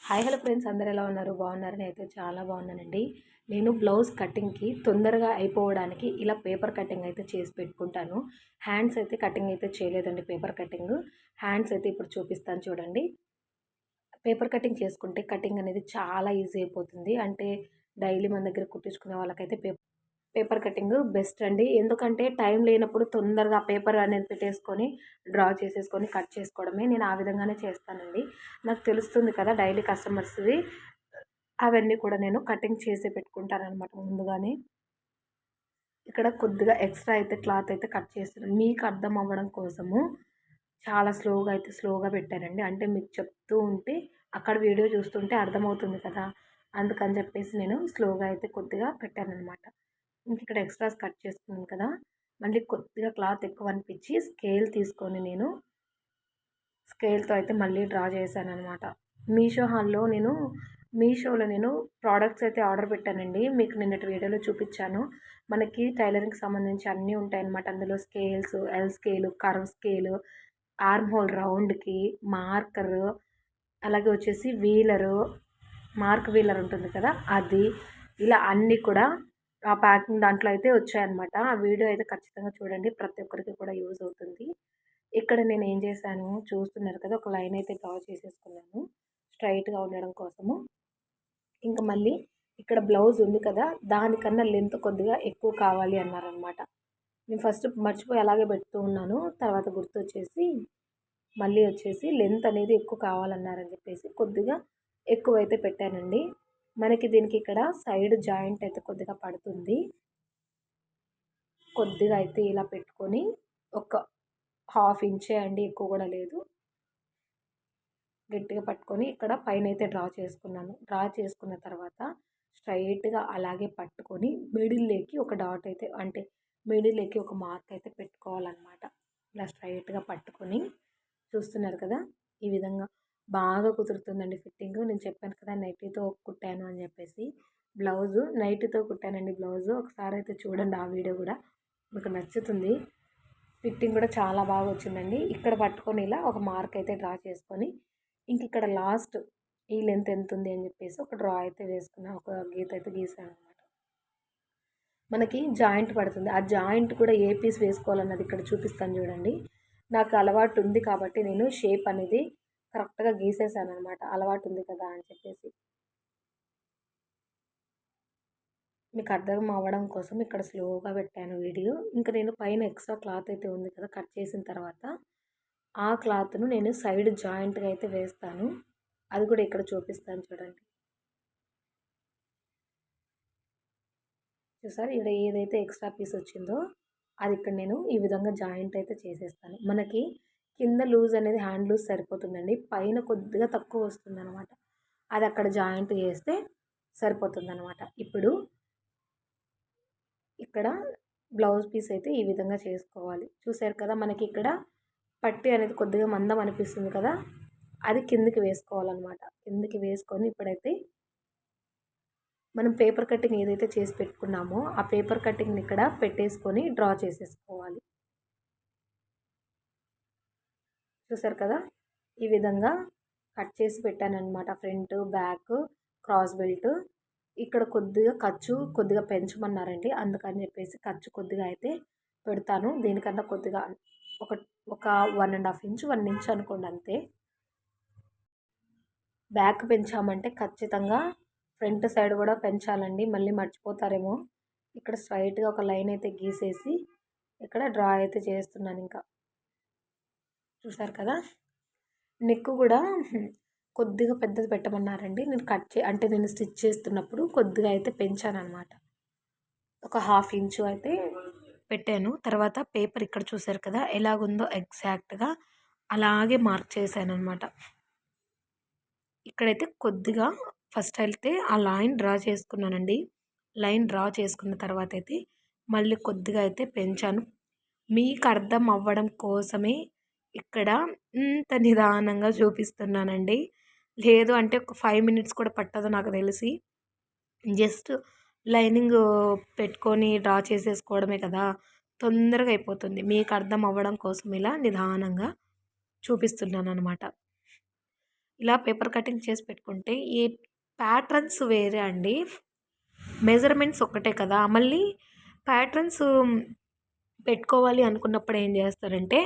Hi hello friends, అందరు ఎలా ఉన్నారు? బాగున్నారు? నేనైతే చాలా బాగున్నానండి. నేను బ్లౌజ్ కటింగ్కి తొందరగా అయిపోవడానికి ఇలా పేపర్ కటింగ్ అయితే చేసి పెట్టుకుంటాను. హ్యాండ్స్ అయితే కటింగ్ అయితే చేయలేదండి. పేపర్ కటింగ్ హ్యాండ్స్ అయితే ఇప్పుడు చూపిస్తాను చూడండి. పేపర్ కటింగ్ చేసుకుంటే కటింగ్ అనేది చాలా ఈజీ అయిపోతుంది. అంటే డైలీ మన దగ్గర కుట్టించుకునే వాళ్ళకైతే పేపర్ కటింగ్ బెస్ట్ అండి. ఎందుకంటే టైం లేనప్పుడు తొందరగా పేపర్ అనేది పెట్టేసుకొని డ్రా చేసేసుకొని కట్ చేసుకోవడమే. నేను ఆ విధంగానే చేస్తానండి. నాకు తెలుస్తుంది కదా డైలీ కస్టమర్స్‌వి. అవన్నీ కూడా నేను కటింగ్ చేసి పెట్టుకుంటాననమాట ముందుగానే. ఇక్కడ కొద్దిగా ఎక్స్ట్రా అయితే క్లాత్ అయితే కట్ చేస్తున్నాను. మీకు అర్థం అవ్వడం కోసము చాలా స్లోగా పెట్టానండి. అంటే మీకు చెప్తూ ఉంటే అక్కడ వీడియో చూస్తుంటే అర్థమవుతుంది కదా! అందుకని చెప్పేసి నేను స్లోగా అయితే కొద్దిగా పెట్టాననమాట. ఇక్కడ ఎక్స్ట్రాస్ కట్ చేసుకున్నాను కదా! మళ్ళీ కొద్దిగా క్లాత్ ఎక్కువ అనిపించి స్కేల్ తీసుకొని నేను స్కేల్‌తో అయితే మళ్ళీ డ్రా చేశాననమాట. మీషోలో నేను ప్రొడక్ట్స్ అయితే ఆర్డర్ పెట్టానండి. మీకు నిన్నటి వీడియోలో చూపిచ్చాను. మనకి టైలరింగ్‌కి సంబంధించి అన్నీ ఉంటాయన్నమాట. అందులో scales, L scale, curve scale, arm hole రౌండ్‌కి, మార్కరు, అలాగే వచ్చేసి వీలరు, మార్క్ వీలర్ ఉంటుంది కదా! అది. ఇలా అన్నీ కూడా ఆ ప్యాకింగ్ దాంట్లో అయితే వచ్చాయన్నమాట. ఆ వీడియో అయితే ఖచ్చితంగా చూడండి. ప్రతి ఒక్కరికి కూడా యూజ్ అవుతుంది. ఇక్కడ నేను ఏం చేశాను చూస్తున్నారు కదా! ఒక లైన్ అయితే డ్రా చేసేసుకున్నాను. స్ట్రెయిట్‌గా ఉండడం కోసము. ఇంక మళ్ళీ ఇక్కడ బ్లౌజ్ ఉంది కదా! దానికన్నా లెంత్ కొద్దిగా ఎక్కువ కావాలి అన్నారనమాట. నేను ఫస్ట్ మర్చిపోయి అలాగే పెడుతూ ఉన్నాను. తర్వాత గుర్తొచ్చేసి మళ్ళీ వచ్చేసి లెంత్ అనేది ఎక్కువ కావాలన్నారని చెప్పేసి కొద్దిగా ఎక్కువైతే పెట్టానండి. మనకి దీనికి ఇక్కడ సైడ్ జాయింట్ అయితే కొద్దిగా పడుతుంది. కొద్దిగా అయితే ఇలా పెట్టుకొని ఒక హాఫ్ ఇంచే అండి, ఎక్కువ కూడా లేదు. గట్టిగా పట్టుకొని ఇక్కడ పైనైతే డ్రా చేసుకున్నాను. డ్రా చేసుకున్న తర్వాత స్ట్రైట్‌గా అలాగే పట్టుకొని మిడిల్‌లోకి ఒక డాట్ అయితే అంటే మిడిల్‌లోకి ఒక మార్క్ అయితే పెట్టుకోవాలన్నమాట. ఇలా స్ట్రైట్‌గా పట్టుకొని చూస్తున్నారు కదా! ఈ విధంగా బాగా కుదురుతుందండి ఫిట్టింగు. నేను చెప్పాను కదా నైటీతో కుట్టాను అని చెప్పేసి. బ్లౌజు నైటీతో కుట్టానండి బ్లౌజు. ఒకసారి అయితే చూడండి ఆ వీడియో కూడా. మీకు నచ్చుతుంది. ఫిట్టింగ్ కూడా చాలా బాగా వచ్చిందండి. ఇక్కడ పట్టుకొని ఇలా ఒక మార్క్ అయితే డ్రా చేసుకొని ఇక్కడ లాస్ట్ ఈ లెంత్ ఎంతుంది అని చెప్పేసి ఒక డ్రా అయితే వేసుకున్నా. ఒక గీత అయితే గీసాననమాట. మనకి జాయింట్ పడుతుంది. ఆ జాయింట్ కూడా ఏ పీస్ వేసుకోవాలన్నది ఇక్కడ చూపిస్తాను చూడండి. నాకు అలవాటు ఉంది కాబట్టి నేను షేప్ అనేది కరెక్ట్‌గా గీసేసాననమాట. అలవాటు ఉంది కదా అని చెప్పేసి. మీకు అర్థం అవ్వడం కోసం ఇక్కడ స్లోగా పెట్టాను వీడియో. ఇంక నేను పైన ఎక్స్ట్రా క్లాత్ అయితే ఉంది కదా కట్ చేసిన తర్వాత, ఆ క్లాత్‌ను నేను సైడ్ జాయింట్‌గా అయితే వేస్తాను. అది కూడా ఇక్కడ చూపిస్తాను చూడండి. చూసారా? ఇక్కడ ఏదైతే ఎక్స్ట్రా పీస్ వచ్చిందో అది ఇక్కడ నేను ఈ విధంగా జాయింట్ అయితే చేసేస్తాను. మనకి కింద లూజ్ అనేది హ్యాండ్ లూజ్ సరిపోతుందండి. పైన కొద్దిగా తక్కువ వస్తుందనమాట. అది అక్కడ జాయింట్ చేస్తే సరిపోతుందనమాట. ఇప్పుడు ఇక్కడ బ్లౌజ్ పీస్ అయితే ఈ విధంగా చేసుకోవాలి. చూసారు కదా! మనకి ఇక్కడ పట్టీ అనేది కొద్దిగా మందం అనిపిస్తుంది కదా! అది కిందకి వేసుకోవాలన్నమాట. కిందకి వేసుకొని ఇప్పుడైతే మనం పేపర్ కటింగ్ ఏదైతే చేసి పెట్టుకున్నామో ఆ పేపర్ కటింగ్‌ని ఇక్కడ పెట్టేసుకొని డ్రా చేసేసుకోవాలి. చూసారు కదా! ఈ విధంగా కట్ చేసి పెట్టానన్నమాట. Front, back, cross belt. ఇక్కడ కొద్దిగా ఖర్చు కొద్దిగా పెంచమన్నారండి. అందుకని చెప్పేసి ఖర్చు కొద్దిగా అయితే పెడతాను. దీనికన్నా కొద్దిగా ఒక ఒక 1½ ఇంచ్, 1 ఇంచ్ అనుకోండి అంతే. బ్యాక్ పెంచామంటే ఖచ్చితంగా ఫ్రంట్ సైడ్ కూడా పెంచాలండి. మళ్ళీ మర్చిపోతారేమో. ఇక్కడ స్ట్రైట్‌గా ఒక లైన్ అయితే గీసేసి ఇక్కడ డ్రా అయితే చేస్తున్నాను ఇంకా. చూసారు కదా! నెక్ కూడా కొద్దిగా పెద్దది పెట్టమన్నారండి. అంటే నేను స్టిచ్ చేస్తున్నప్పుడు కొద్దిగా అయితే పెంచాననమాట. ఒక హాఫ్ ఇంచు అయితే పెట్టాను. తర్వాత పేపర్ ఇక్కడ చూసారు కదా! ఎలాగుందో ఎగ్జాక్ట్‌గా అలాగే మార్క్ చేశాననమాట. ఇక్కడైతే కొద్దిగా ఫస్ట్ అయితే ఆ లైన్ డ్రా చేసుకున్నానండి. లైన్ డ్రా చేసుకున్న తర్వాత అయితే మళ్ళీ కొద్దిగా అయితే పెంచాను. మీకు అర్థం అవ్వడం కోసమే ఇక్కడ ఇంత నిదానంగా చూపిస్తున్నానండి. లేదు అంటే ఒక 5 మినిట్స్ కూడా పట్టదు నాకు తెలిసి. జస్ట్ లైనింగ్ పెట్టుకొని డ్రా చేసేసుకోవడమే కదా! తొందరగా అయిపోతుంది. మీకు అర్థం అవ్వడం కోసం ఇలా నిదానంగా చూపిస్తున్నాననమాట. ఇలా పేపర్ కటింగ్ చేసి పెట్టుకుంటే ఈ ప్యాటర్న్స్ వేరే అండి. మెజర్మెంట్స్ ఒక్కటే కదా! మళ్ళీ ప్యాటర్న్స్ పెట్టుకోవాలి అనుకున్నప్పుడు ఏం చేస్తారంటే,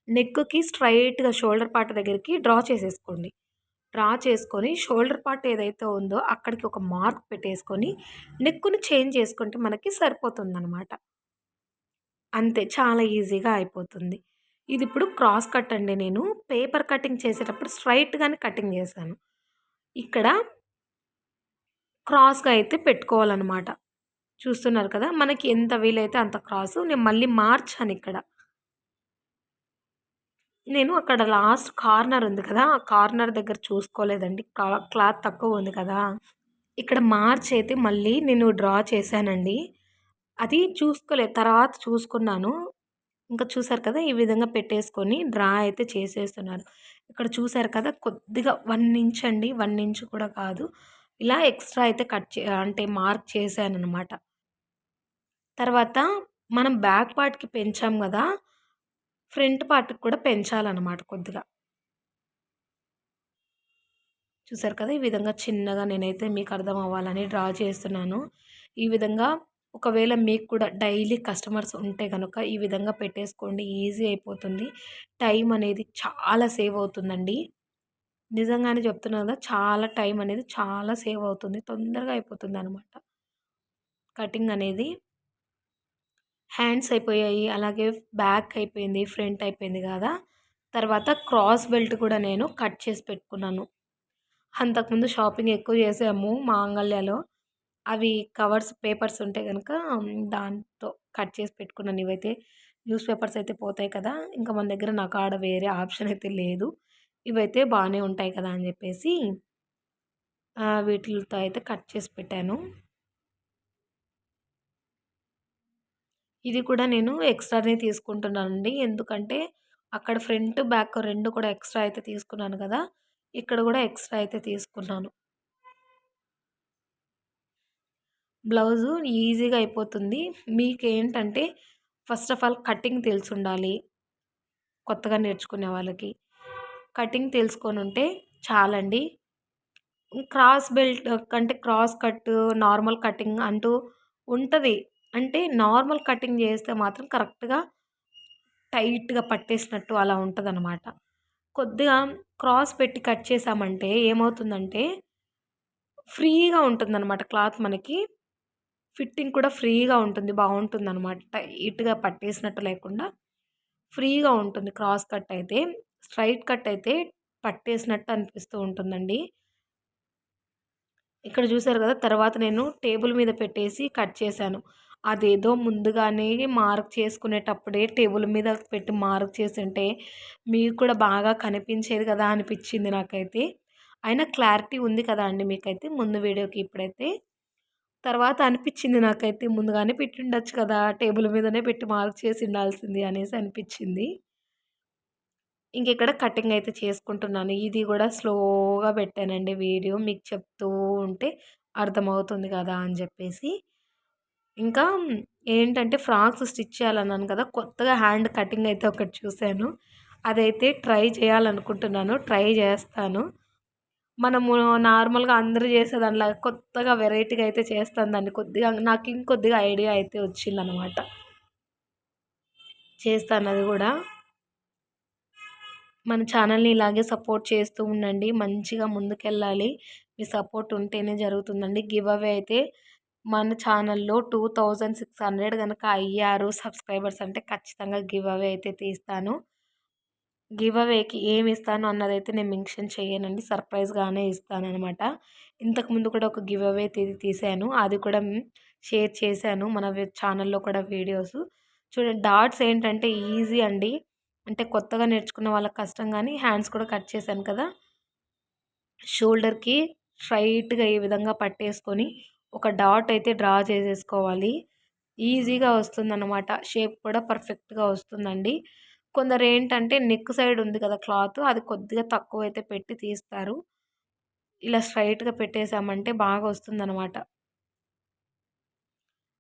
నెక్‌కి స్ట్రెయిట్‌గా షోల్డర్ పార్ట్ దగ్గరికి డ్రా చేసేసుకోండి. డ్రా చేసుకొని షోల్డర్ పార్ట్ ఏదైతే ఉందో అక్కడికి ఒక మార్క్ పెట్టేసుకొని, నెక్కుని చేంజ్ చేసుకుంటే మనకి సరిపోతుందనమాట. అంతే చాలా ఈజీగా అయిపోతుంది. ఇదిప్పుడు క్రాస్ కట్ అండి నేను. పేపర్ కటింగ్ చేసేటప్పుడు స్ట్రెయిట్‌గానే కటింగ్ చేశాను. ఇక్కడ క్రాస్‌గా అయితే పెట్టుకోవాలనమాట. చూస్తున్నారు కదా! మనకి ఎంత వీలైతే అంత క్రాసు. నేను మళ్ళీ మార్చానిక్కడ. నేను అక్కడ లాస్ట్ కార్నర్ ఉంది కదా! ఆ కార్నర్ దగ్గర చూసుకోలేదండి. క్లాత్ తక్కువ ఉంది కదా! ఇక్కడ మార్చ్ అయితే మళ్ళీ నేను డ్రా చేశానండి. అది చూసుకోలేదు. తర్వాత చూసుకున్నాను. ఇంకా చూసారు కదా! ఈ విధంగా పెట్టేసుకొని డ్రా అయితే చేసేస్తున్నాను. ఇక్కడ చూసారు కదా! కొద్దిగా 1 ఇంచ్ అండి. 1 ఇంచ్ కూడా కాదు. ఇలా ఎక్స్‌ట్రా అయితే అంటే మార్క్ చేశాననమాట. తర్వాత మనం బ్యాక్ పార్ట్‌కి పెంచాం గదా! ఫ్రంట్ పార్ట్‌కి కూడా పెంచాలనమాట కొద్దిగా. చూసారు కదా! ఈ విధంగా చిన్నగా నేనైతే మీకు అర్థం అవ్వాలని డ్రా చేస్తున్నాను. ఈ విధంగా ఒకవేళ మీకు కూడా డైలీ కస్టమర్స్ ఉంటే గనక ఈ విధంగా పెట్టేసుకోండి. ఈజీ అయిపోతుంది. టైం అనేది చాలా సేవ్ అవుతుందండి. నిజంగానే చెప్తున్నా కదా! చాలా టైం అనేది చాలా సేవ్ అవుతుంది. తొందరగా అయిపోతుందనమాట. కటింగ్ అనేది. హ్యాండ్స్ అయిపోయాయి. అలాగే బ్యాక్ అయిపోయింది. ఫ్రంట్ అయిపోయింది గదా! తర్వాత క్రాస్ బెల్ట్ కూడా నేను కట్ చేసి పెట్టుకున్నాను. అంతకుముందు షాపింగ్ ఎక్కువ చేసాము మాంగళ్యలో. అవి కవర్స్, పేపర్స్ ఉంటే గనక దాంతో కట్ చేసి పెట్టుకున్నాను. ఇవైతే న్యూస్ పేపర్స్ అయితే పోతాయి కదా! ఇంకా మన దగ్గర నా కాడ వేరే ఆప్షన్ అయితే లేదు. ఇవైతే బానే ఉంటాయి కదా! అని జెప్పేసి వీటిలతో అయితే కట్ చేసి పెట్టాను. ఇది కూడా నేను ఎక్స్‌ట్రానే తీసుకుంటున్నానండి. ఎందుకంటే అక్కడ ఫ్రంట్, బ్యాక్ 2 కూడా ఎక్స్‌ట్రా అయితే తీసుకున్నాను గదా! ఇక్కడ గూడా ఎక్స్‌ట్రా అయితే తీసుకున్నాను. బ్లౌజు ఈజీగా అయిపోతుంది. మీకేంటంటే ఫస్ట్ ఆఫ్ ఆల్ కటింగ్ తెలిసుండాలి. కొత్తగా నేర్చుకునే వాళ్ళకి. కటింగ్ తెలుసుకొనుంటే చాలండి. క్రాస్ బెల్ట్ అంటే క్రాస్ కట్, నార్మల్ కటింగ్ అంటూ ఉంటది. అంటే నార్మల్ కటింగ్ చేస్తే మాత్రం కరెక్ట్‌గా టైట్‌గా పట్టేసినట్టు అలా ఉంటదనమాట. కొద్దిగా క్రాస్ పెట్టి కట్ చేశామంటే ఏమవుతుందంటే, ఫ్రీగా ఉంటుందనమాట క్లాత్ మనకి. ఫిట్టింగ్ కూడా ఫ్రీగా ఉంటుంది. బావుంటుందనమాట. టైట్‌గా పట్టేసినట్టు లేకుండా ఫ్రీగా ఉంటుంది క్రాస్ కట్ అయితే. స్ట్రెయిట్ కట్ అయితే పట్టేసినట్టు అనిపిస్తూ ఉంటుందండి. ఇక్కడ చూసారు కదా! తర్వాత నేను టేబుల్ మీద పెట్టేసి కట్ చేశాను. అదేదో ముందుగానే మార్క్ చేసుకునేటప్పుడే టేబుల్ మీద పెట్టి మార్క్ చేసుంటే, మీకు కూడా బాగా కనిపించేది కదా అనిపిచ్చింది నాకైతే. అయినా క్లారిటీ ఉంది కదా అండి మీకైతే ముందు వీడియోకి ఇప్పుడైతే. తర్వాత అనిపిచ్చింది నాకైతే ముందుగానే పెట్టుండొచ్చు కదా! టేబుల్ మీదనే పెట్టి మార్క్ చేసి ఉండాల్సింది అనేసి అనిపిచ్చింది. ఇంకిక్కడ కటింగ్ అయితే చేసుకుంటున్నాను. ఇది గూడా స్లోగా పెట్టానండి వీడియో. మీకు చెప్తూ ఉంటే అర్థమవుతుంది కదా అని జెప్పేసి. ఇంకా ఏంటంటే ఫ్రాక్స్ స్టిచ్ చేయాలన్నాను కదా! కొత్తగా హ్యాండ్ కటింగ్ అయితే ఒకటి చూసాను. అదైతే ట్రై చేయాలనుకుంటున్నాను. ట్రై జేస్తాను. మనము నార్మల్‌గా అందరూ చేసేదానిలాగా కొత్తగా వెరైటీగా అయితే చేస్తాను దాన్ని కొద్దిగా నాకు ఇంకొద్దిగా ఐడియా అయితే వచ్చిందనమాట. చేస్తాను అది గూడా. మన ఛానల్‌ని ఇలాగే సపోర్ట్ చేస్తూ ఉండండి. మంచిగా ముందుకెళ్ళాలి. మీ సపోర్ట్ ఉంటేనే జరుగుతుందండి. గివ్ అవే అయితే మన ఛానల్‌లో 2600 గనక అయ్యారు సబ్స్క్రైబర్స్ అంటే ఖచ్చితంగా గివ్ అవే అయితే తీస్తాను. గివ్ అవేకి ఏమిస్తాను అన్నదైతే నేను మెన్షన్ చేయనండి. సర్ప్రైజ్‌గానే ఇస్తాననమాట. ఇంతకుముందు కూడా ఒక గివ్ అవే తీశాను. అది కూడా షేర్ చేశాను. మన ఛానల్‌లో కూడా వీడియోసు. చూడండి డాట్స్ ఏంటంటే ఈజీ అండి. అంటే కొత్తగా నేర్చుకున్న వాళ్ళకి కష్టం గానీ హ్యాండ్స్ కూడా కట్ చేశాను కదా! షోల్డర్‌కి స్ట్రెయిట్‌గా ఈ విధంగా పట్టేసుకొని ఒక డాట్ అయితే డ్రా చేసేసుకోవాలి. ఈజీగా వస్తుందనమాట. షేప్ కూడా పర్ఫెక్ట్‌గా వస్తుందండి. కొందరేంటంటే నెక్ సైడ్ ఉంది కదా క్లాత్ అది కొద్దిగా తక్కువైతే పెట్టి తీస్తారు. ఇలా స్ట్రెయిట్‌గా పెట్టేసామంటే బాగా వస్తుందనమాట.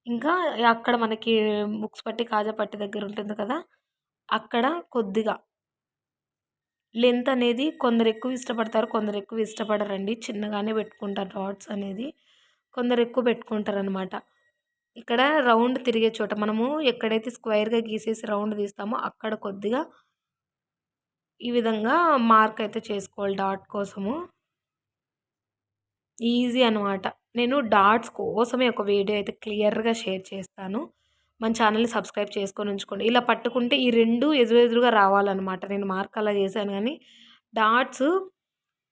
ఇంకా అక్కడ మనకి బుక్స్ పట్టి, కాజా పట్టి దగ్గర ఉంటుంది కదా! అక్కడ కొద్దిగా లెంత్ అనేది కొందరు ఎక్కువ ఇష్టపడతారు, కొందరు ఎక్కువ ఇష్టపడరండి. చిన్నగానే పెట్టుకుంటారు డాట్స్ అనేది. కొందరు ఎక్కువ పెట్టుకుంటారనమాట. ఇక్కడ రౌండ్ తిరిగే చోట మనము ఎక్కడైతే స్క్వేర్‌గా గీసేసి రౌండ్ తీస్తామో అక్కడ కొద్దిగా ఈ విధంగా మార్క్ అయితే చేసుకోవాలి డాట్ కోసము. ఈజీ అనమాట. నేను డాట్స్ కోసమే ఒక వీడియో అయితే క్లియర్‌గా షేర్ చేస్తాను. మన ఛానెల్‌ని సబ్స్క్రైబ్ చేసుకొని ఉంచుకోండి. ఇలా పట్టుకుంటే ఈ 2 ఎదురెదురుగా రావాలనమాట. నేను మార్క్ అలా చేశాను గానీ, డాట్స్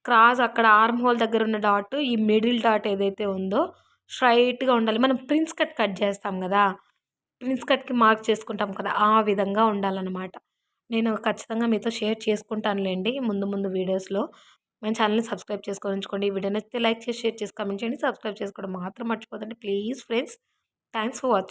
క్రాస్ అక్కడ ఆర్మ్ హోల్ దగ్గర ఉన్న డాట్, ఈ మిడిల్ డాట్ ఏదైతే ఉందో స్ట్రెయిట్‌గా ఉండాలి. మనం ప్రిన్స్ కట్ కట్ చేస్తాం గదా! ప్రిన్స్ కట్‌కి మార్క్ చేసుకుంటాం కదా! ఆ విధంగా ఉండాలనమాట. నేను ఖచ్చితంగా మీతో షేర్ చేసుకుంటానులెండి ముందు ముందు వీడియోస్‌లో. మన ఛానెల్‌ని సబ్స్క్రైబ్ చేసుకొని ఉంచుకోండి. ఈ వీడియో నచ్చితే లైక్ చేసి, షేర్ చేసి, కామెంట్ చేయండి. సబ్స్క్రైబ్ చేసుకోవడం మాత్రం మర్చిపోకండి please friends. Thanks for watching.